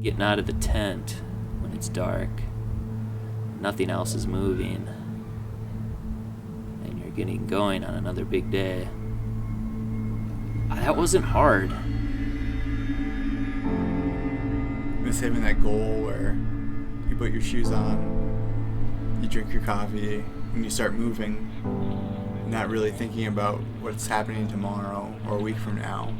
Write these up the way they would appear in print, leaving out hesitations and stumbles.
Getting out of the tent when it's dark, nothing else is moving, and you're getting going on another big day. That wasn't hard. It's having that goal where you put your shoes on, you drink your coffee, and you start moving, not really thinking about what's happening tomorrow or a week from now,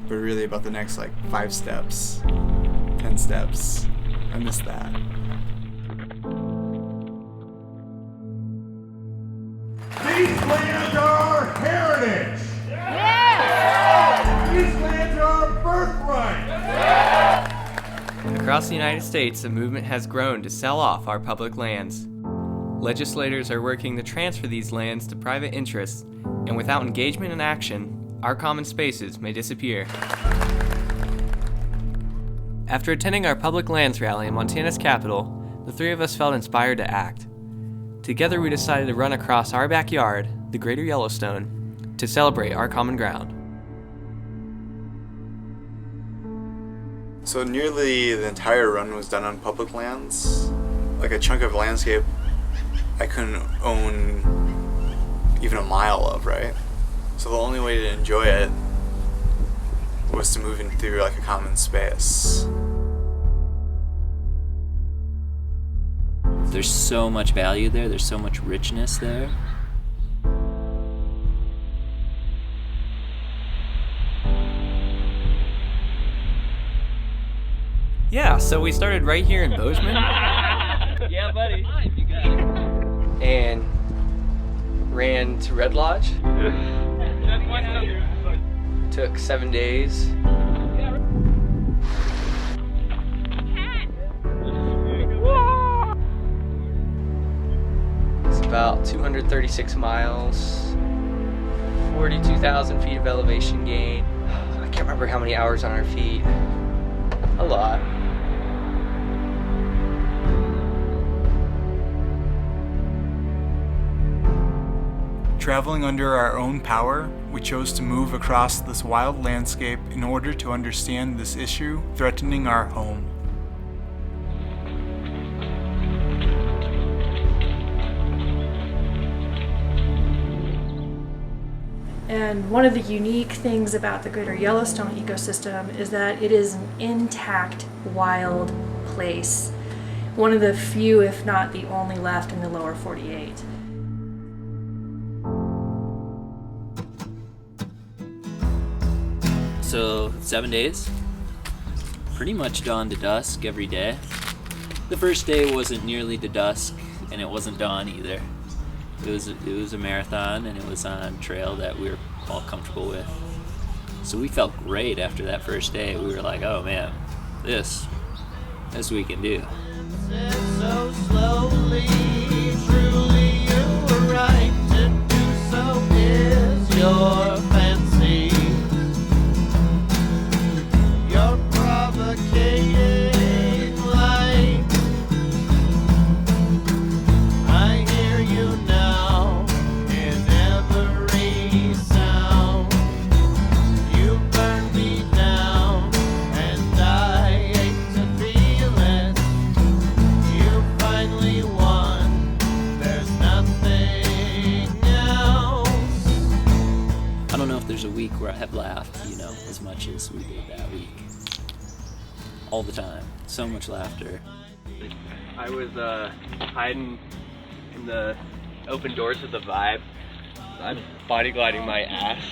but really about the next 5 steps, 10 steps. I miss that. These lands are our heritage! Yeah! These lands are our birthright! Yeah! Across the United States, a movement has grown to sell off our public lands. Legislators are working to transfer these lands to private interests, and without engagement and action, our common spaces may disappear. After attending our public lands rally in Montana's capital, the three of us felt inspired to act. Together we decided to run across our backyard, the Greater Yellowstone, to celebrate our common ground. So nearly the entire run was done on public lands, like a chunk of landscape I couldn't own even a mile of, right? So the only way to enjoy it was to move in through a common space. There's so much value there, there's so much richness there. Yeah, so we started right here in Bozeman. Yeah, buddy. And ran to Red Lodge. Took 7 days. It's about 236 miles, 42,000 feet of elevation gain. I can't remember how many hours on our feet. A lot. Traveling under our own power, we chose to move across this wild landscape in order to understand this issue threatening our home. And one of the unique things about the Greater Yellowstone ecosystem is that it is an intact, wild place. One of the few, if not the only, left in the lower 48. So 7 days, pretty much dawn to dusk every day. The first day wasn't nearly to dusk, and it wasn't dawn either. It was a marathon, and it was on a trail that we were all comfortable with. So we felt great after that first day. We were like, oh man, this we can do. So slowly, truly you were right to do so is your fancy. You're provocating light. I hear you now in every sound. You burn me down and I hate to feel it. You finally won. There's nothing else. I don't know if there's a week where I have laughed, as much as we did that week. All the time. So much laughter. I was hiding in the open doors of the Vibe. I'm body gliding my ass.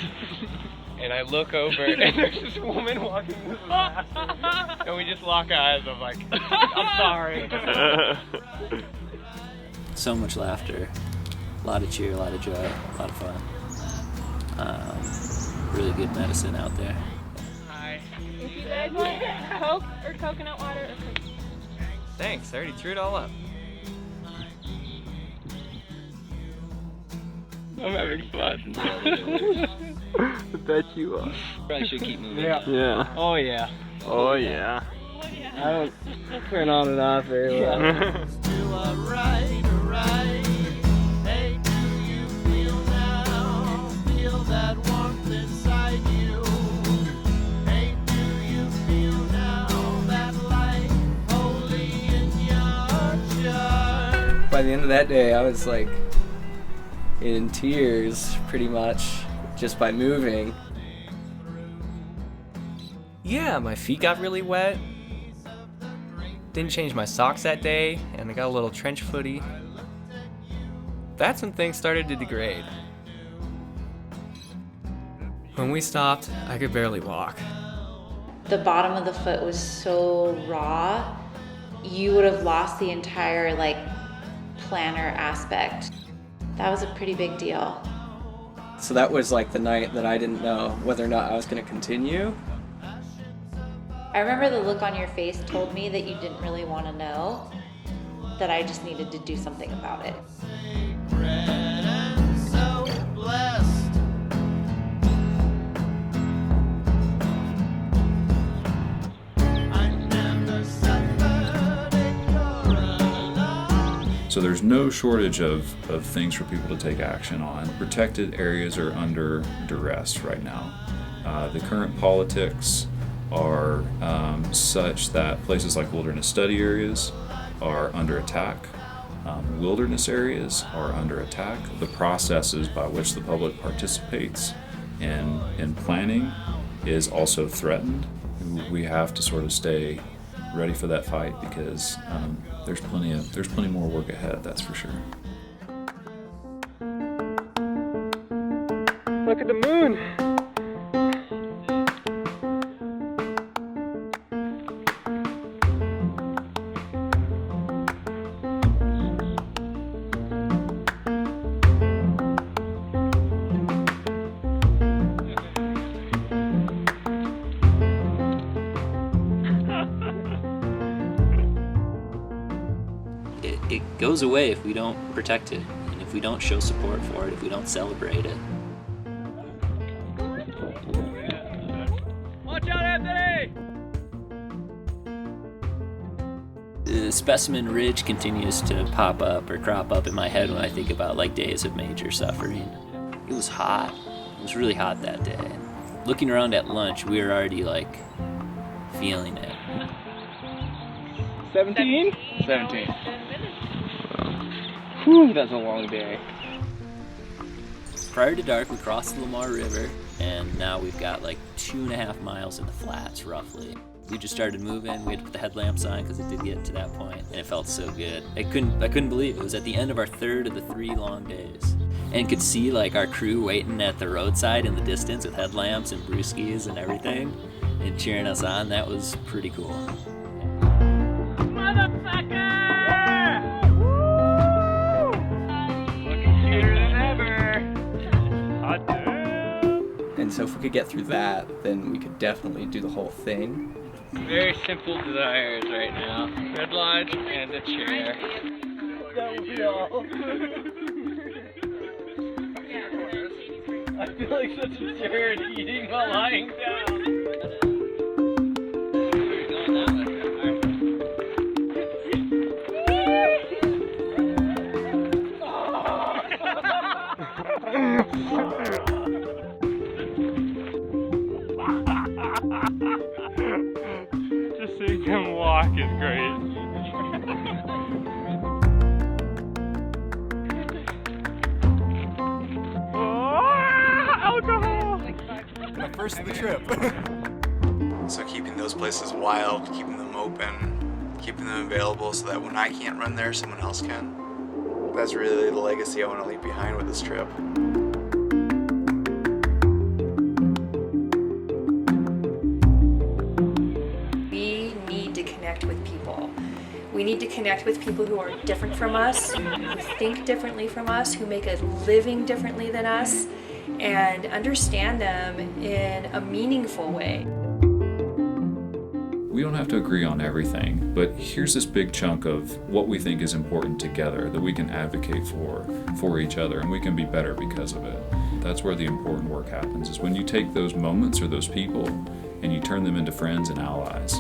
And I look over and there's this woman walking with a mask. And we just lock eyes. I'm like, I'm sorry. So much laughter. A lot of cheer, a lot of joy, a lot of fun. Really good medicine out there. Hi. If you guys want Coke or coconut water or cookies. Thanks, I already threw it all up. I'm having fun. I bet you are. Probably should keep moving. Yeah. Oh yeah. Oh yeah. I don't turn on and off very well. Do a right. Hey, do you feel now? Feel that warmth inside you. Hey, do you feel now that by the end of that day, I was like in tears pretty much just by moving. Yeah, my feet got really wet. Didn't change my socks that day, and I got a little trench footy. That's when things started to degrade. When we stopped, I could barely walk. The bottom of the foot was so raw, you would have lost the entire planner aspect. That was a pretty big deal. So that was like the night that I didn't know whether or not I was going to continue. I remember the look on your face told me that you didn't really want to know, that I just needed to do something about it. So there's no shortage of things for people to take action on. Protected areas are under duress right now. The current politics are such that places like wilderness study areas are under attack. Wilderness areas are under attack. The processes by which the public participates in planning is also threatened. We have to sort of stay ready for that fight because there's plenty more work ahead, that's for sure. Look at the moon! It goes away if we don't protect it, and if we don't show support for it, if we don't celebrate it. Watch out, Anthony! The Specimen Ridge continues to pop up or crop up in my head when I think about days of major suffering. It was hot. It was really hot that day. Looking around at lunch, we were already feeling it. 17? 17. Whew, that's a long day. Prior to dark, we crossed the Lamar River, and now we've got 2.5 miles in the flats, roughly. We just started moving. We had to put the headlamps on because it did get to that point, and it felt so good. I couldn't believe it. It was at the end of our third of the 3 long days, and could see our crew waiting at the roadside in the distance with headlamps and brewskis and everything, and cheering us on. That was pretty cool. And so if we could get through that, then we could definitely do the whole thing. Very simple desires right now. Good lunch and a chair. That would be all. I feel like such a turd eating while lying down. Just seeing him walk is great. Alcohol! The first of the trip. So keeping those places wild, keeping them open, keeping them available so that when I can't run there, someone else can. That's really the legacy I want to leave behind with this trip. We need to connect with people. We need to connect with people who are different from us, who think differently from us, who make a living differently than us, and understand them in a meaningful way. We don't have to agree on everything, but here's this big chunk of what we think is important together that we can advocate for each other, and we can be better because of it. That's where the important work happens, is when you take those moments or those people and you turn them into friends and allies.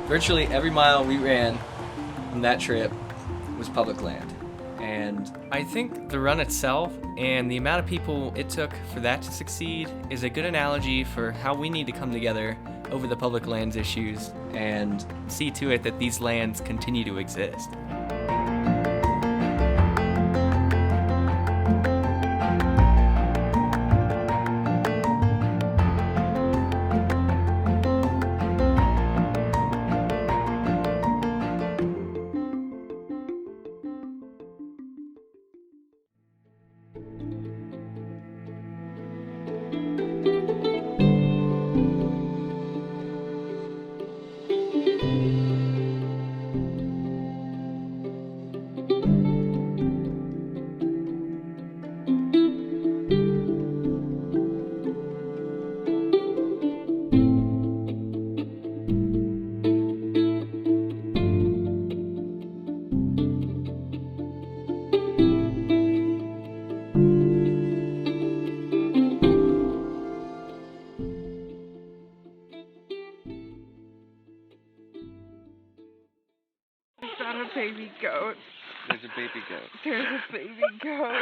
Virtually every mile we ran on that trip was public land. And I think the run itself and the amount of people it took for that to succeed is a good analogy for how we need to come together over the public lands issues and see to it that these lands continue to exist. Is that a baby goat? There's a baby goat. There's a baby goat.